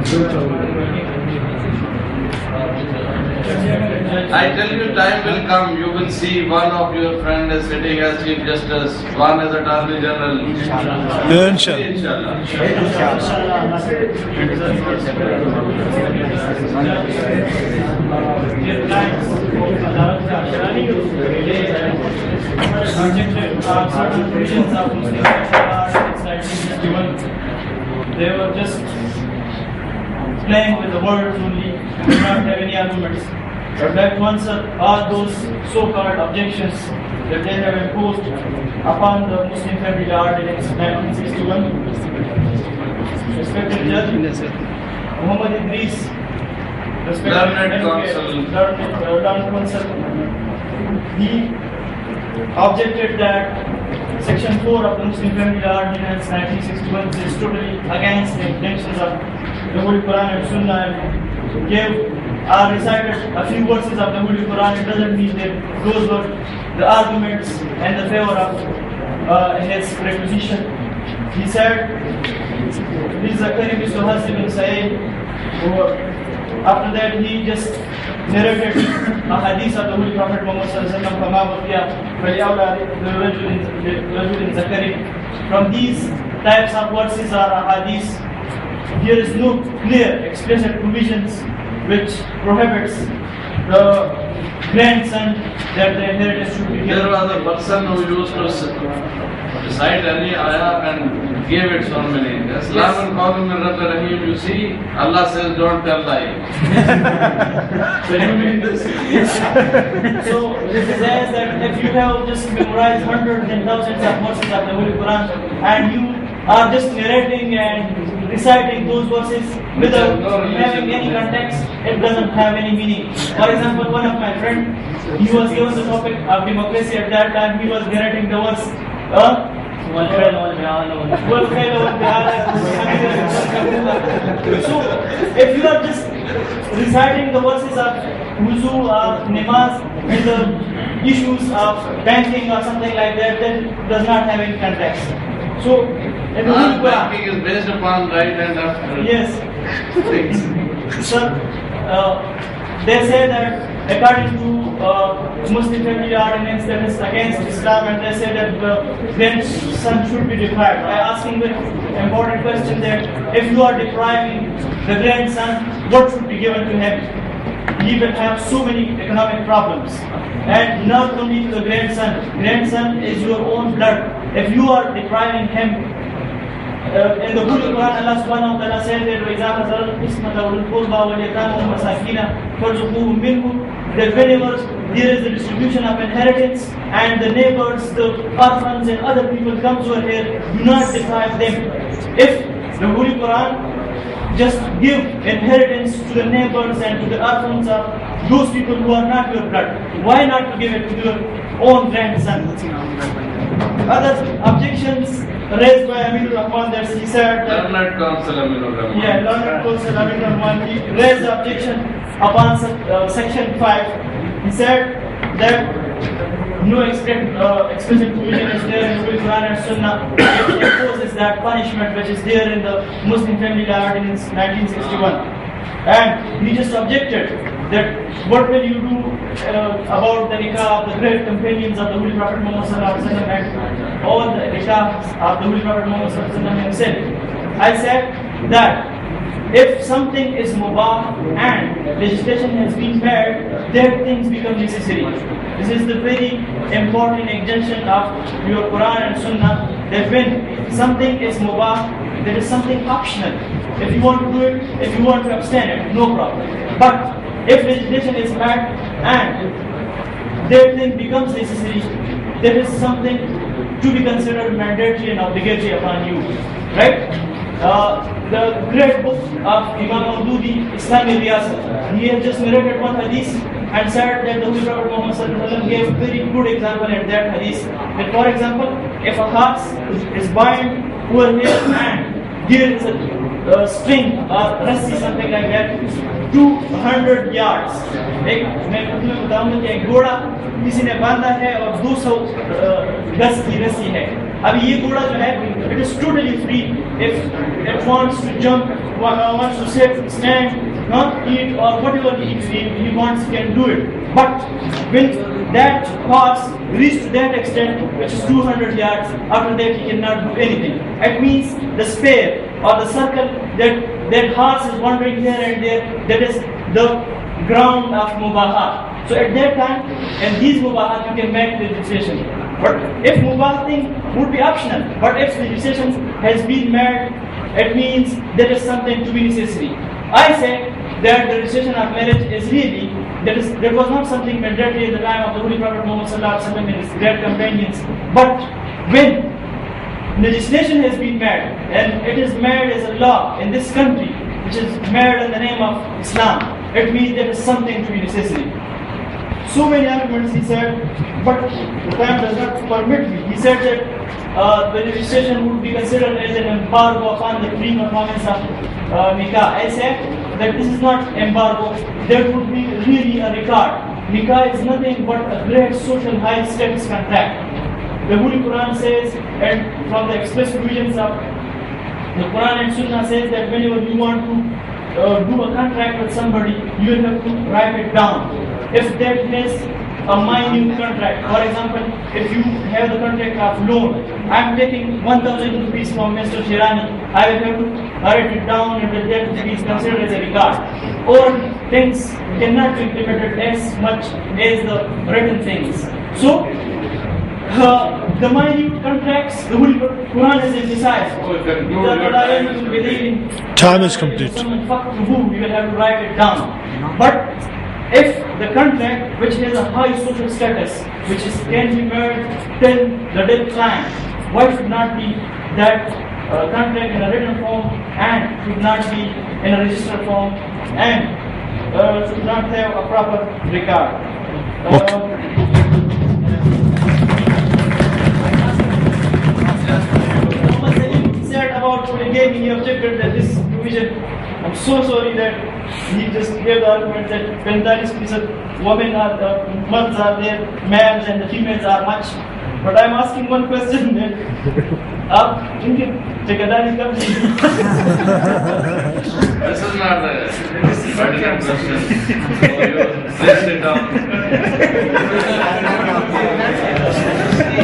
I tell you, time will come. You will see one of your friend is sitting as Chief Justice, one as Attorney General. Inshallah. Certain provisions of Muslim they were just playing with the words only, did not have any arguments. But that to answer all those so-called objections that they have imposed upon the Muslim Family Law Ordinance 1961, respected Judge Muhammad Idris, respected counsel, he objected that Section 4 of the Muslim Family Law Ordinance 1961 is totally against the intentions of the Holy Quran and Sunnah, and gave recited a few verses of the Holy Quran. It doesn't mean that those were the arguments in the favor of his requisition. He said, "This Zakari Mr. Hasim bin Sa'id." After that, he just narrated a hadith of the Holy Prophet Muhammad sallallahu. From these types of verses or hadiths, there is no clear, explicit provisions which prohibits the grandson that the inheritance should be given. There was a person who used to recite any ayah and gave it so many. Islam and Rahim, you see, Allah says don't tell lie. So you mean this? So this says that if you have just memorized hundreds and thousands of verses of the Holy Quran and you are just narrating and reciting those verses without having any context, it doesn't have any meaning. For example, one of my friends, he was given the topic of democracy at that time. He was narrating the verse. So, if you are just reciting the verses of wuzu or namaz and the issues of banking or something like that, then does not have any context. So, banking is based upon right and after. Yes. Sir, they say that according to Muslim Family Ordinance that is against Islam, and they say that the grandson should be deprived. By asking the important question that if you are depriving the grandson, what should be given to him? He will have so many economic problems. And not only to the grandson is your own blood. If you are depriving him, in the Holy Quran, Allah subhanahu wa ta'ala said that that whenever there is the distribution of inheritance and the neighbors, the orphans and other people comes over here, do not deprive them. If the Holy Quran just give inheritance to the neighbors and to the orphans of those people who are not your blood, why not to give it to your own grandson? Other objections raised by Aminur Rahman, that he said that Learned Counsel Aminur Rahman. Yeah, Learned Counsel Aminur Rahman, he raised the objection upon section 5. He said that no explicit provision is there in the Quran and Sunnah. It imposes that punishment which is there in the Muslim Family Law Ordinance 1961. And he just objected that what will you do about the nikah of the great companions of the Holy Prophet Muhammad and all the nikah of the Holy Prophet Muhammad himself. I said that if something is mubah and legislation has been made, then things become necessary. This is the very important injunction of your Quran and Sunnah, that when something is mubah, there is something optional. If you want to do it, if you want to abstain it, no problem. But if legislation is made and that thing becomes necessary, there is something to be considered mandatory and obligatory upon you. Right? The great book of Imam Maududi, Islami Riyasat, he has just narrated one hadith and said that the Holy Prophet Muhammad gave a very good example in that hadith. That for example, if a horse is bound over here and there is a string or rassi, something like that, 200 yards. मैं बताऊंगा कि एक घोड़ा किसी ने बांधा है और 200 गज की रस्सी है. अभी ये घोड़ा जो है, it is totally free. If it wants to jump, wants to sit, stand, eat or whatever he wants, he can do it. But when that horse reaches to that extent, which is 200 yards, after that he cannot do anything. It means the sphere or the circle that horse is wandering here and there, that is the ground of mubahat. So at that time, in these mubahat, you can make the legislation. But if mubah thing would be optional, but if the legislation has been made, it means there is something to be necessary. I say that the legislation of marriage is really, that was not something mandatory at the time of the Holy Prophet Muhammad Sallallahu Alaihi Wasallam and his great companions. But when legislation has been made, and it is made as a law in this country, which is made in the name of Islam, it means there is something to be necessary. So many arguments he said, but the time does not permit me. He said that the legislation would be considered as an embargo upon the free performance of nikah. I said that this is not embargo, there would be really a record. Nikah is nothing but a great social high status contract. The Holy Quran says, and from the express provisions of the Quran and Sunnah says that whenever you want to do a contract with somebody, you will have to write it down. If that is a minute contract, for example, if you have the contract of loan, I am taking 1,000 rupees from Mr. Sharaih, I will have to write it down and that will be considered as a record. All things cannot be implemented as much as the written things. So, the minute contracts, the Holy Quran has emphasized. Time is complete. You will have to write it down. But if the contract which has a high social status, which can be made till the death time, why should not be that contract in a written form and should not be in a registered form and should not have a proper record? Said about polygamy, he objected that this provision. I'm so sorry that he just gave the argument that 45% women are, mothers are there, males and the females are much. But I'm asking one question that, This is not the pertinent question. So you sit down.